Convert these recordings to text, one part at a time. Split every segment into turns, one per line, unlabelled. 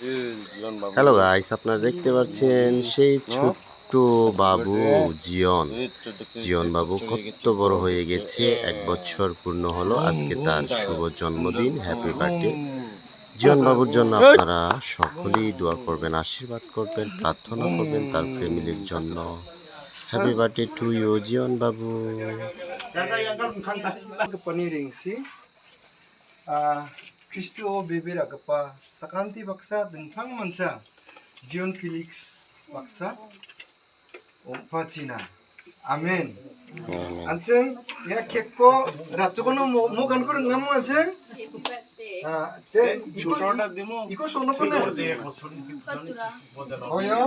Hello guys, আপনারা দেখতে পাচ্ছেন সেই ছোট্ট বাবু জিয়ন বাবু কত বড় হয়ে গেছে। 1 বছর পূর্ণ হলো আজকে তার শুভ জন্মদিন। হ্যাপি বার্থডে জিয়ন বাবুর জন্য। আপনারা সকলেই দোয়া করবেন, আশীর্বাদ করবেন, প্রার্থনা করবেন তার ফ্যামিলির জন্য। Happy birthday to you জিয়ন Babu.
Kristo bebera kapa sakanti baksa dengtang mansa Jion Felix baksa opachina amen. Anjing ya kekko ratjogono mogan kurang ngamu anjing te iko sono kone oyo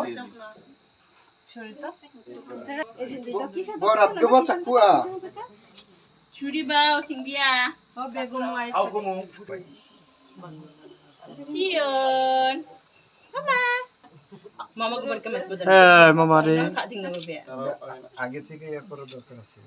borat keba cakua
Suribau Cindia.
Oh, begum mai.
Cion. Mama. Mama ko barka mat bodal.
mama re
Kak tinggal be.
আগে থেকে ইয়া করার দরকার আছে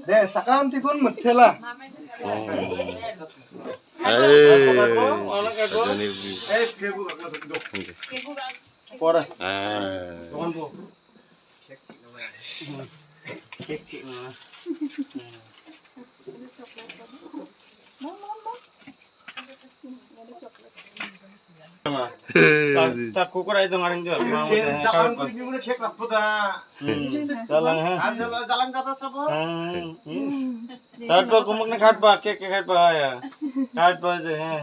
deh sakanti pun metela pora
Takku ko ito ngaring jo.
jangan pergi mulai cek apa dah
Jalan ha.
jalan kata siapa
Tatwa kumuk na khat pa, kek khat pa ya. Khat pa je ha.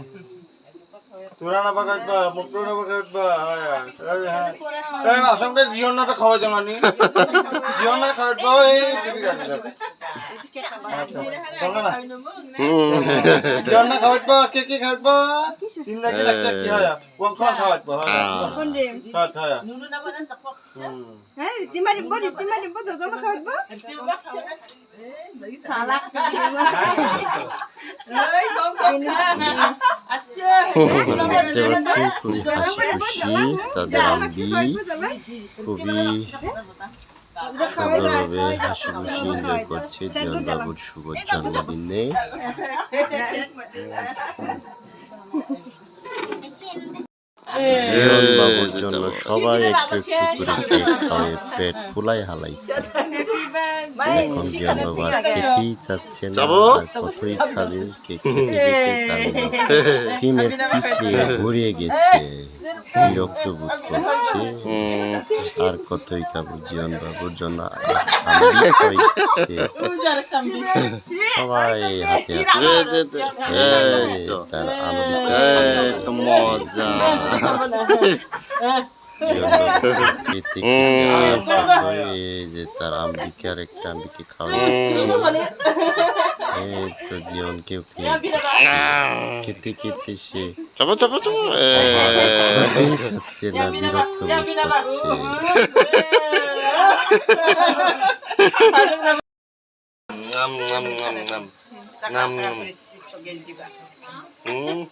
Turana pa khat pa, mukro na pa khat pa ya. Ha. Tay asam de jion na pa khawa jangani. Jion na khat pa ei tibi khat. Acha. Tanga na. Jion na khat pa, kek khat pa. Tin lagi lagi ki ha ya. Wang khat khat pa ha.
Kondim.
Khat ha ya.
Nunu na ba nan sakpak.
Hah, timari bo jojo kawat ba? Salah.
Ay, kom kom. Acha.
দেখতে পাচ্ছি খুবই হাসি খুশি তাদের আম্বি খুবই সুন্দরভাবে হাসি খুশি এনজয় করছে জিয়ন বাবুর শুভ জন্মদিনে। জিয়ন বাবুর জন্য সবাই একটু একটু করে কেক খাওয়ায় পেট ফুলাই হালাইছে। এখন জিয়ন বাবু আর খেতেই চাচ্ছে না, আর কতই খাবে। কেক খেতে খেতে তার ক্রিমের পিস নিয়ে ঘুরিয়ে গেছে, বিরক্ত বোধ করছে। আর কতই খাবো, জিয়ন বাবুর জন্য আম্বি খাওয়াইছে সবাই হাতে হাতে। তার আম্বি মজা যে তার আম্বিকে আর একটা আম্বিকে খাওয়াচ্ছে। এই তো জীবনকেও খেতে খেতে সে চাচ্ছে না, বিরক্ত বোধ করছে।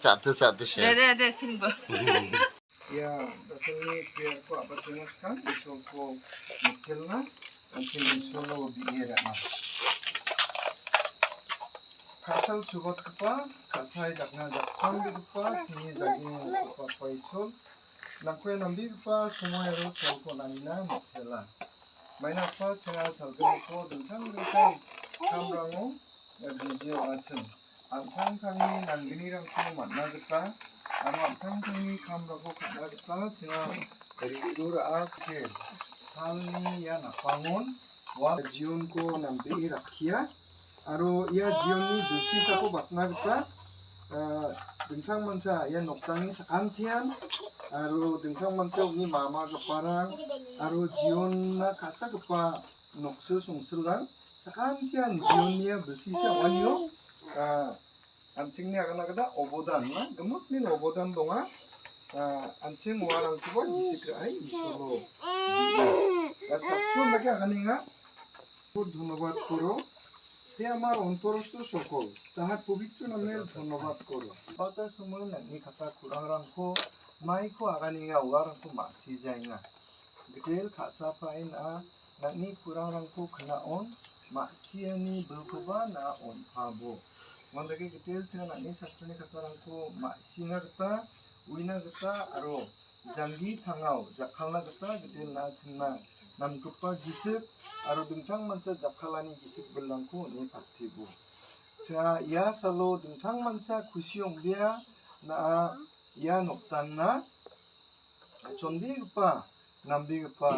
চাতে চাতে সে
ya dasarnya biar ko apa jenis kan isul ko mukilna nanti isulo biira na kasal chubat kapa kasai dakna jaksan kapa sini jaging kapa paisul nakwe nambi kapa sumoyaro cholko nanina mukila maina pa chenga salgan ko dentang kamrango video achin angkang kami nanggini rangko manna kita aro angkang kami kamrago kada kita chenga ridur akhe salni ya napangon wa jion ko nambi rakhia aro ia jioni dusi sako batna kita dengkang mansa ya noktani sakantian aro dengkang mansa ni mama keparang aro jion na kasa kepa nokse songselang sakantian jionnya dusi sa wanyo anjingnya akan ada obodan na gemuk nih obodan donga anjing warang tua isi kerai isolo শাস্ত্র নাকি আগানিঙা ধন্যবাদ করো হে আমার অন্তরস্থ সকল তাহার পবিত্র নামের ধন্যবাদ করো বাতা সময় নানি খাতা কুরাংরাংখো মাইখো আগানিঙা ওয়ারাংখো মাসি যাইঙা গেটেল খাসা ফাইনা নানি kurangrangko knaon maksiani belkoba na onpabo mandagi getel china nani sastrani khatarangko maksinga gita uina gita aro jangi thangao jakhalna gita getel na chingna namgipa gisik aro dingtang mancha jakhalani gisik belangko ni pathibo cha ia salo dingtang mancha kusiong bia na ia noktanna chonbigipa nambigipa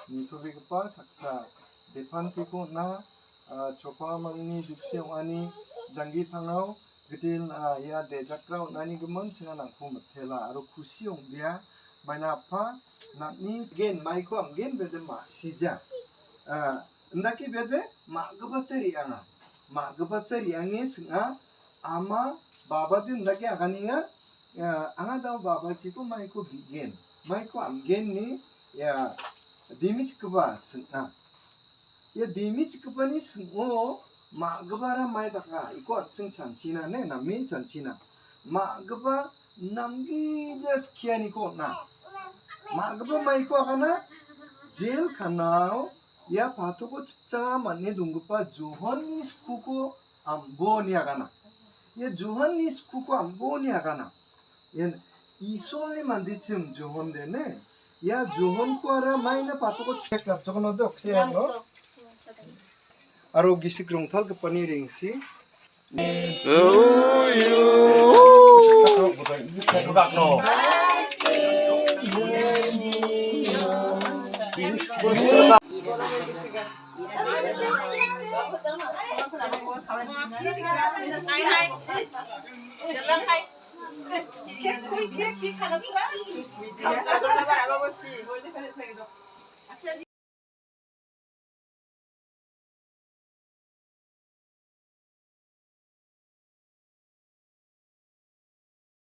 nitobegipa saksa depanpeko na chopamangni diksiongani jangi thangao gidil ya dejakrao nani gimon china nangko mthela aro kusiong bia maina pa nakni gen maiko amgen bede ma sija ndaki bede ma gabachari ange singa ama baba din ndaki aganinga anga daw baba chiko maiko bigen maiko amgen ni ya dimich kuba singa ya dimich kuba ni singo ma gabara mai daka iko atsing chanchina ne nami chanchina ma gaba namgi jas kiani ko na ma gaba mai ko agana jail khanao ya patoko chipcha manne dungpa johan ni skuko amboni agana ya johan ni skuko amboni agana ya isoli mandichim johan de ne ya johan ko ara maina patoko chekla jogono de oksiano aro gisik rongthal ke pani ringsi
Hai hai.